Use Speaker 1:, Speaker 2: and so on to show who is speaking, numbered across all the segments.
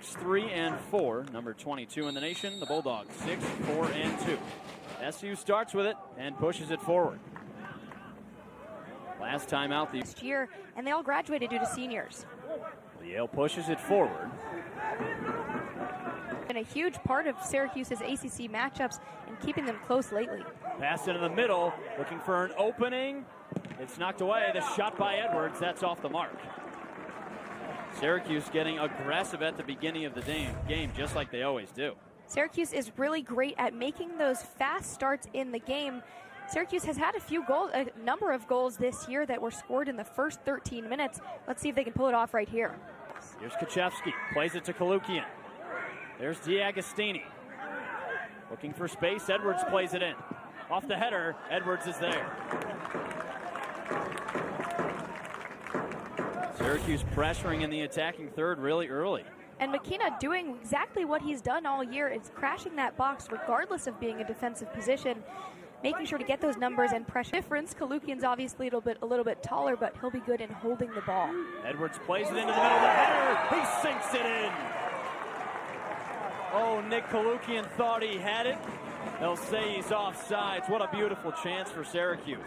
Speaker 1: 6-3-4. Number 22 in the nation. The Bulldogs 6-4-2. SU starts with it and pushes it forward. Last time out the
Speaker 2: year, and they all graduated due to seniors.
Speaker 1: Yale pushes it forward.
Speaker 2: Been a huge part of Syracuse's ACC matchups and keeping them close lately.
Speaker 1: Pass into the middle, looking for an opening. It's knocked away. The shot by Edwards, that's off the mark. Syracuse getting aggressive at the beginning of the game, just like they always do.
Speaker 2: Syracuse is really great at making those fast starts in the game. Syracuse has had a number of goals this year that were scored in the first 13 minutes. Let's see if they can pull it off right here.
Speaker 1: Here's Kaczewski, plays it to Kalukian. There's D'Agostini. Looking for space, Edwards plays it in. Off the header, Edwards is there. Syracuse pressuring in the attacking third really early.
Speaker 2: And McKenna doing exactly what he's done all year. It's crashing that box regardless of being a defensive position, making sure to get those numbers and pressure. Difference, Kalukian's obviously a little bit taller, but he'll be good in holding the ball.
Speaker 1: Edwards plays it into the middle of the header. He sinks it in. Oh, Nick Kalukian thought he had it. They'll say he's offsides. What a beautiful chance for Syracuse.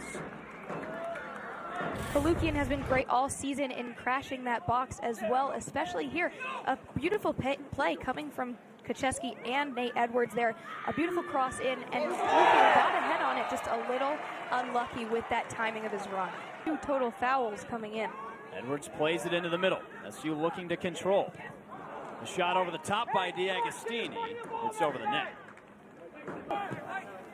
Speaker 2: Kalukian has been great all season in crashing that box as well, especially here. A beautiful play coming from Kaczewski and Nate Edwards there. A beautiful cross in, and Kalukian got ahead on it, just a little unlucky with that timing of his run. 2 total fouls coming in.
Speaker 1: Edwards plays it into the middle. SU looking to control. The shot over the top by D'Agostini. It's over the net.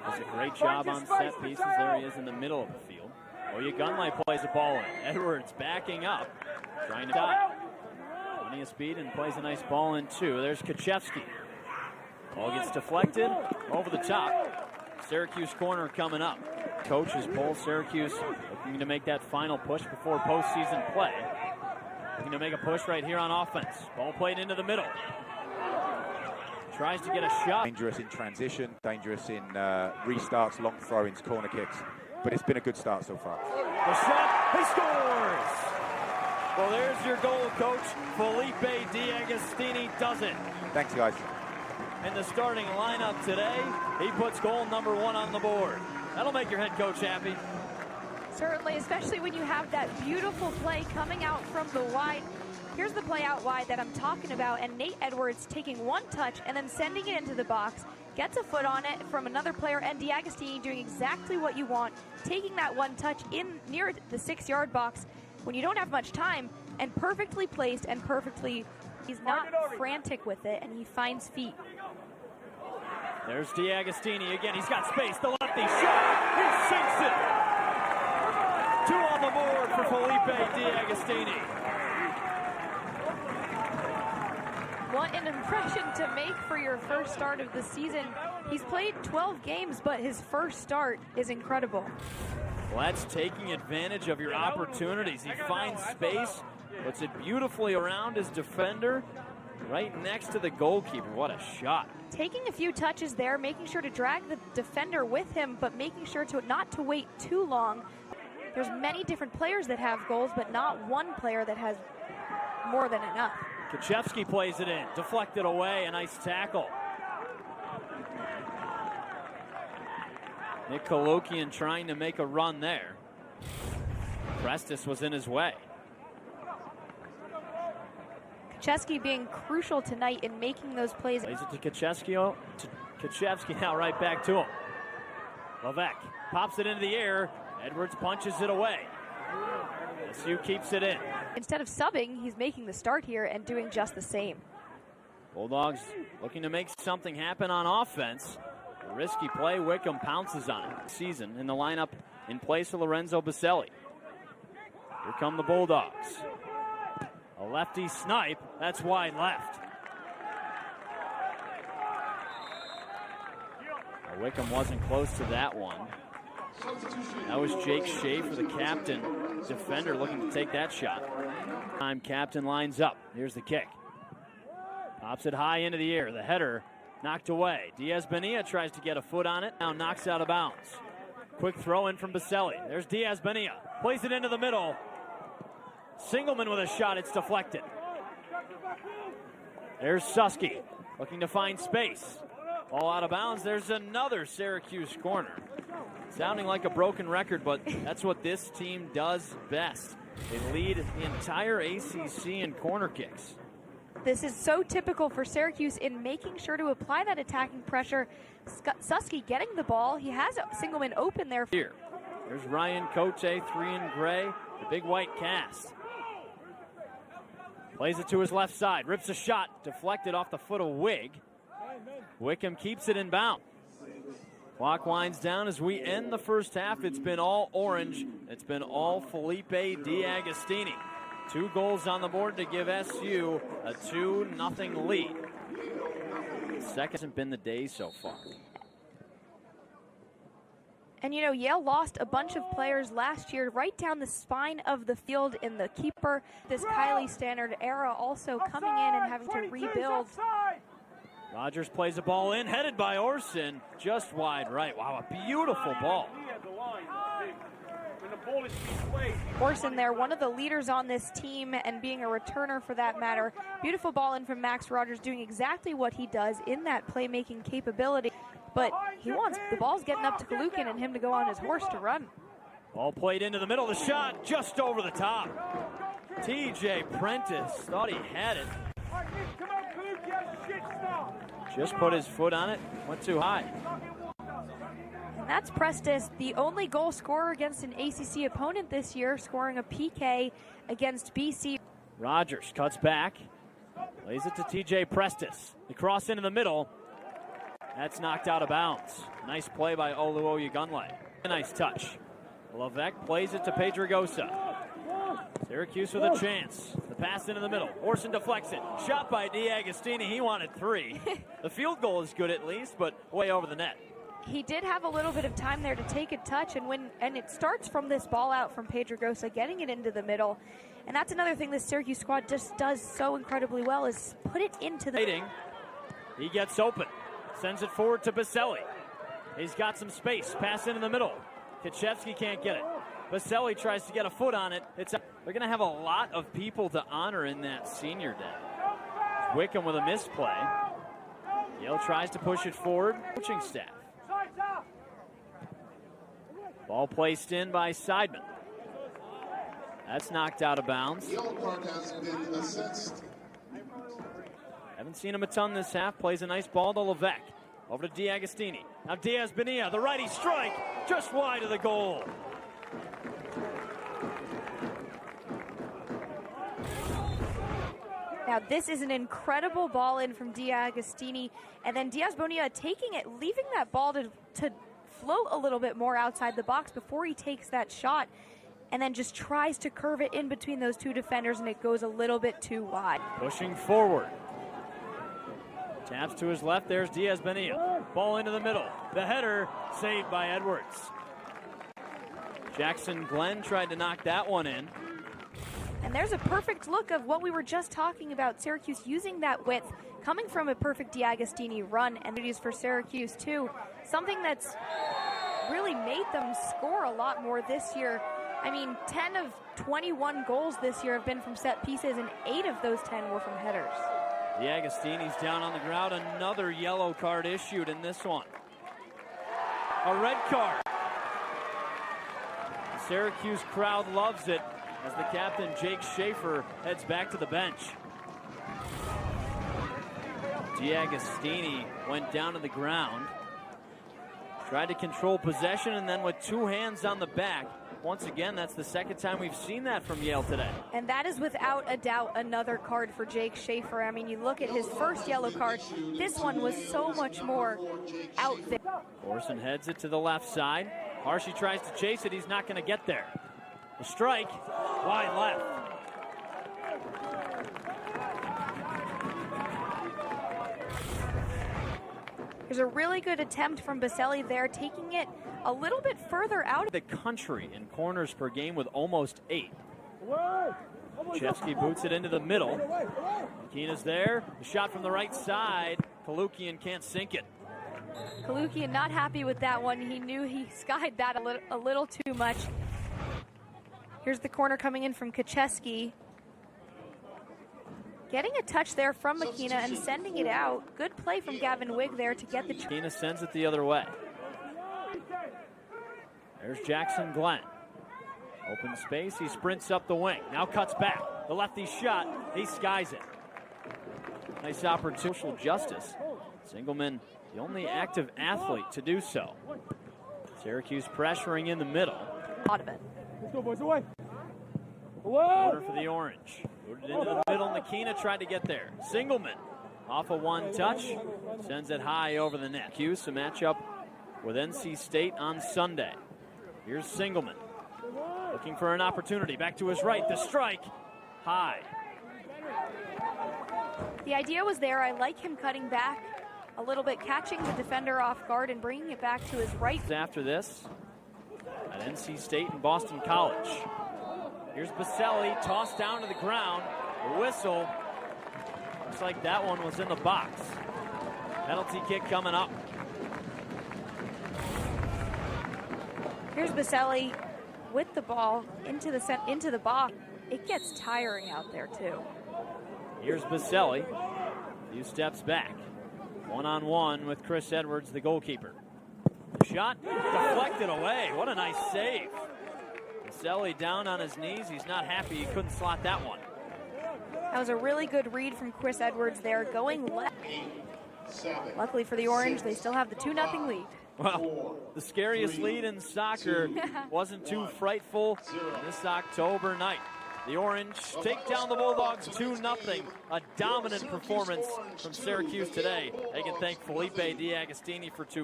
Speaker 1: Does a great job on set pieces. There he is in the middle of the field. Oyegunle plays the ball in. Edwards backing up, trying to die. Plenty of speed and plays a nice ball in too. There's Kaczewski. Ball gets deflected over the top. Syracuse corner coming up. Coaches pull Syracuse looking to make that final push before postseason play. Looking to make a push right here on offense. Ball played into the middle. Tries to get a shot.
Speaker 3: Dangerous in transition, dangerous in restarts, long throw-ins, corner kicks. But it's been a good start so far.
Speaker 1: The shot, he scores! Well, there's your goal, Coach. Felipe D'Agostini does it.
Speaker 3: Thanks, guys.
Speaker 1: In the starting lineup today, he puts goal number 1 on the board. That'll make your head coach happy.
Speaker 2: Certainly, especially when you have that beautiful play coming out from the wide. Here's the play out wide that I'm talking about, and Nate Edwards taking one touch and then sending it into the box, gets a foot on it from another player, and D'Agostini doing exactly what you want, taking that one touch in near the 6-yard box when you don't have much time, and perfectly placed and perfectly, he's not frantic with it, and he finds feet.
Speaker 1: There's D'Agostini again. He's got space. The lefty shot. He sinks it. 2 on the board for Felipe D'Agostini.
Speaker 2: What an impression to make for your first start of the season. He's played 12 games, but his first start is incredible.
Speaker 1: Well, that's taking advantage of your opportunities. He finds space, puts it beautifully around his defender, right next to the goalkeeper. What a shot.
Speaker 2: Taking a few touches there, making sure to drag the defender with him, but making sure to not to wait too long. There's many different players that have goals, but not one player that has more than enough.
Speaker 1: Kaczewski plays it in, deflected away, a nice tackle. Nick Kalukian trying to make a run there. Prestis was in his way.
Speaker 2: Kaczewski being crucial tonight in making those plays.
Speaker 1: Plays it to Kaczewski now right back to him. Levesque pops it into the air. Edwards punches it away. SU keeps it in.
Speaker 2: Instead of subbing, he's making the start here and doing just the same.
Speaker 1: Bulldogs looking to make something happen on offense. A risky play, Wickham pounces on it. Season in the lineup in place of Lorenzo Baselli. Here come the Bulldogs. A lefty snipe, that's wide left. Well, Wickham wasn't close to that one. That was Jake Schaefer, the captain defender, looking to take that shot. Time captain lines up. Here's the kick. Pops it high into the air. The header knocked away. Diaz-Bonilla tries to get a foot on it. Now knocks out of bounds. Quick throw in from Baselli. There's Diaz-Bonilla. Plays it into the middle. Singleman with a shot. It's deflected. There's Susky looking to find space. Ball out of bounds. There's another Syracuse corner. Sounding like a broken record, but that's what this team does best. They lead the entire ACC in corner kicks.
Speaker 2: This is so typical for Syracuse in making sure to apply that attacking pressure. Susky getting the ball. He has Singleman open there.
Speaker 1: Here. There's Ryan Cote, 3 in gray, the big white cast. Plays it to his left side, rips a shot, deflected off the foot of Wig. Wickham keeps it in bound. Clock winds down as we end the first half. It's been all orange. It's been all Felipe D'Agostini. 2 goals on the board to give SU a 2-0 lead. Second hasn't been the day so far.
Speaker 2: And you know, Yale lost a bunch of players last year right down the spine of the field in the keeper. This Kylie Stannard era also coming in and having to rebuild.
Speaker 1: Rogers plays a ball in, headed by Orson, just wide right. Wow, a beautiful ball.
Speaker 2: Orson there, one of the leaders on this team and being a returner for that matter. Beautiful ball in from Max Rogers, doing exactly what he does in that playmaking capability. But he wants the ball's getting up to Kalukin and him to go on his horse to run.
Speaker 1: Ball played into the middle, the shot just over the top. TJ Prentice thought he had it. Just put his foot on it, went too high.
Speaker 2: And that's Prestis, the only goal scorer against an ACC opponent this year, scoring a PK against BC.
Speaker 1: Rogers cuts back, lays it to TJ Prestis. The cross into the middle. That's knocked out of bounds. Nice play by Oluoye Gunlay. A nice touch. Levesque plays it to Pedregosa. Syracuse with a chance. The pass into the middle. Orson deflects it. Shot by D'Agostini. He wanted 3. The field goal is good at least, but way over the net.
Speaker 2: He did have a little bit of time there to take a touch, and it starts from this ball out from Pedregosa, getting it into the middle. And that's another thing this Syracuse squad just does so incredibly well, is put it into the...
Speaker 1: He gets open. Sends it forward to Baselli. He's got some space. Pass into the middle. Kaczewski can't get it. Baselli tries to get a foot on it. They're going to have a lot of people to honor in that senior day. Wickham with a misplay. Yale tries to push it forward. Coaching staff. Ball placed in by Seidman. That's knocked out of bounds. Haven't seen him a ton this half. Plays a nice ball to Levesque. Over to D'Agostini. Now Diaz Bonilla, the righty strike, just wide of the goal.
Speaker 2: Now this is an incredible ball in from D'Agostini, and then Diaz Bonilla taking it, leaving that ball to float a little bit more outside the box before he takes that shot, and then just tries to curve it in between those 2 defenders, and it goes a little bit too wide.
Speaker 1: Pushing forward. Taps to his left, there's Diaz Bonilla. Ball into the middle. The header saved by Edwards. Jackson Glenn tried to knock that one in.
Speaker 2: And there's a perfect look of what we were just talking about, Syracuse using that width, coming from a perfect D'Agostini run, and it is for Syracuse too. Something that's really made them score a lot more this year. I mean, 10 of 21 goals this year have been from set pieces, and 8 of those 10 were from headers.
Speaker 1: D'Agostini's down on the ground. Another yellow card issued in this one. A red card. The Syracuse crowd loves it as the captain, Jake Schaefer, heads back to the bench. D'Agostini went down to the ground. Tried to control possession, and then with 2 hands on the back. Once again, that's the second time we've seen that from Yale today.
Speaker 2: And that is without a doubt another card for Jake Schaefer. I mean, you look at his first yellow card. This one was so much more out there.
Speaker 1: Orson heads it to the left side. Harshy tries to chase it. He's not going to get there. The strike, wide left.
Speaker 2: There's a really good attempt from Baselli there, taking it a little bit further out.
Speaker 1: The country in corners per game with almost 8. Chevsky boots it into the middle. Keena's there. The shot from the right side. Kalukian can't sink it.
Speaker 2: Kalukian not happy with that one. He knew he skied that a little too much. Here's the corner coming in from Kaczewski. Getting a touch there from McKenna and sending it out. Good play from Gavin Wigg there to get the...
Speaker 1: McKenna sends it the other way. There's Jackson Glenn. Open space, he sprints up the wing. Now cuts back. The lefty shot, he skies it. Nice opportunity. Social justice. Singleman, the only active athlete to do so. Syracuse pressuring in the middle.
Speaker 2: Out of it.
Speaker 4: Let's go, boys, away.
Speaker 1: Order for the orange. Moved it into the middle. McKenna tried to get there. Singleman off a one touch. Sends it high over the net. Syracuse, a matchup with NC State on Sunday. Here's Singleman. Looking for an opportunity. Back to his right. The strike. High.
Speaker 2: The idea was there. I like him cutting back a little bit, catching the defender off guard and bringing it back to his right.
Speaker 1: After this, at NC State and Boston College. Here's Baselli, tossed down to the ground. The whistle. Looks like that one was in the box. Penalty kick coming up.
Speaker 2: Here's Baselli with the ball into the box. It gets tiring out there too.
Speaker 1: Here's Baselli. A few steps back. One-on-one with Chris Edwards, the goalkeeper. The shot deflected away. What a nice save. Baselli down on his knees. He's not happy he couldn't slot that one.
Speaker 2: That was a really good read from Chris Edwards there, going left. Luckily for the Orange, they still have the 2-0 lead.
Speaker 1: Well, the scariest lead in soccer wasn't too frightful this October night. The Orange take down the Bulldogs 2-0. A dominant performance from Syracuse today. They can thank Felipe D'Agostini for 2.